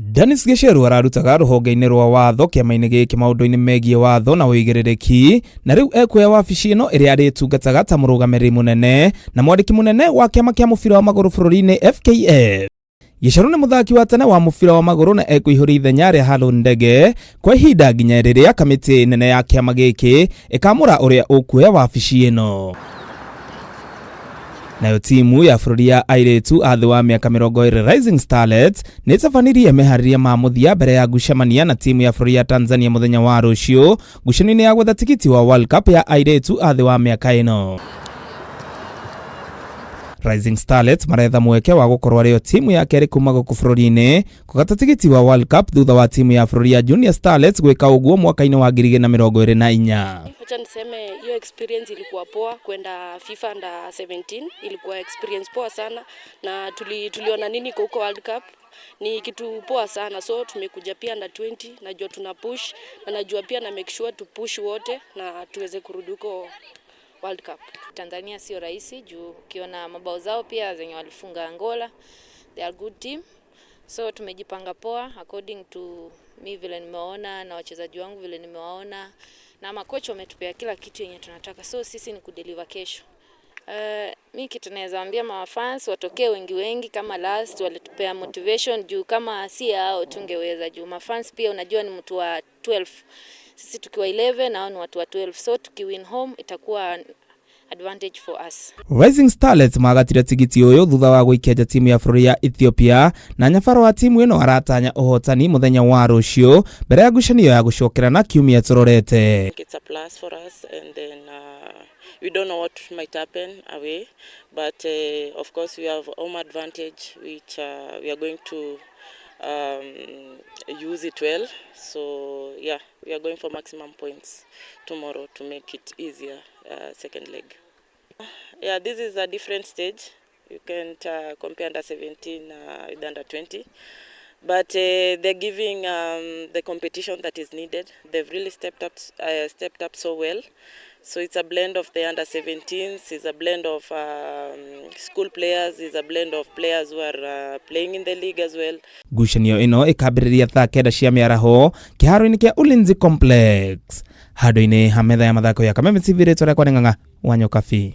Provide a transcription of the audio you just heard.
Dennis Gicheru ararutaga ruhonge-inĩ rwa watho kĩama-inĩ gĩkĩ maũndũ-inĩ megiĩ watho na ũigĩrĩrĩki, na rĩu ekuoya wabici ĩno ĩrĩa arĩtungataga ta mũrũgamĩrĩri mũnene na mwandĩki mũnene wa kĩama kĩa mũbira wa magũrũ bũrũri-inĩ FKF. Gicheru nĩ mũthaki wa tene wa mũbira wa magũrũ na ekũihũria ithenya rĩa Harũni Ndege kwa ihinda nginya rĩrĩa kamĩtĩ nene ya kĩama gĩkĩ ĩkamũra ũrĩa ũkuoya wabici ĩno. Nayo timu ya bũrũri ya airĩtu a thĩ wa mĩaka 20 Rising Starlets nĩ ĩtabanirie meharĩrĩria ma mũthia mbere ya gucemania na timu ya bũrũri ya Tanzania mũthenya wa rũciũ ngucanio-inĩ ya gwetha tigiti wa World Cup ya airĩtu a thĩ wa mĩaka ĩno. Rising Starlets maretha mweke wa gũkorwo arĩo timu ya kerĩ kuma gũkũ bũrũri-inĩ kũgata tigiti wa World Cup thutha wa timu ya bũrũri ya Junior Starlets gwĩka ũguo mwaka-inĩ wa 2024. Acha niseme hiyo experience ilikuwa poa, kwenda FIFA under 17 ilikuwa experience poa sana, na tuliona nini kwa huko World Cup ni kitu poa sana. So tumekuja pia under 20, najua tuna push na najua pia na make sure to push wote na tuweze kurudi huko World Cup. Tanzania sio rahisi juu ukiona mabao zao pia zenye walifunga Angola, they are good team. So tumejipanga poa according to me vile nimeona na wachezaji wangu vile nimewaona, na makocha wametupea kila kitu yenye tunataka. So sisi ni kudeliver kesho. Mimi kitu naweza ambia mafans watokee wengi kama last walitupea motivation juu kama si hao tungeweza juu mafans pia unajua ni mtu wa 12. Sisi tukiwa 11 na hao ni watu wa 12. So tukiwin home itakuwa advantage for us. Rising Starlets magatire tigiti ũyũ thutha wa gũikia timu ya bũrũri ya Ethiopia, na nyabaro wa timu ĩno aratanya ũhotani mũthenya wa rũciũ mbere ya ngucanio ya gũcokerana kiumia tũrorete. It's a plus for us, and then we don't know what might happen away, but of course we have home advantage which we are going to use it well. So yeah, we are going for maximum points tomorrow to make it easier second leg. Yeah, this is a different stage. You can't compare under 17 with under 20, but they're giving the competition that is needed. They've really stepped up so well. So it's a blend of the under 17s, it's a blend of school players, it's a blend of players who are playing in the league as well. Ngucanio ĩno ĩkambĩrĩria thaa 9 cia mĩaraho kĩharo-inĩ kĩa Ulinzi Complex, handũ-inĩ ha metha ya mathako ya Kameme TV. Rĩtwa rĩakwa nĩ Ng'ang'a wa Nyokabi.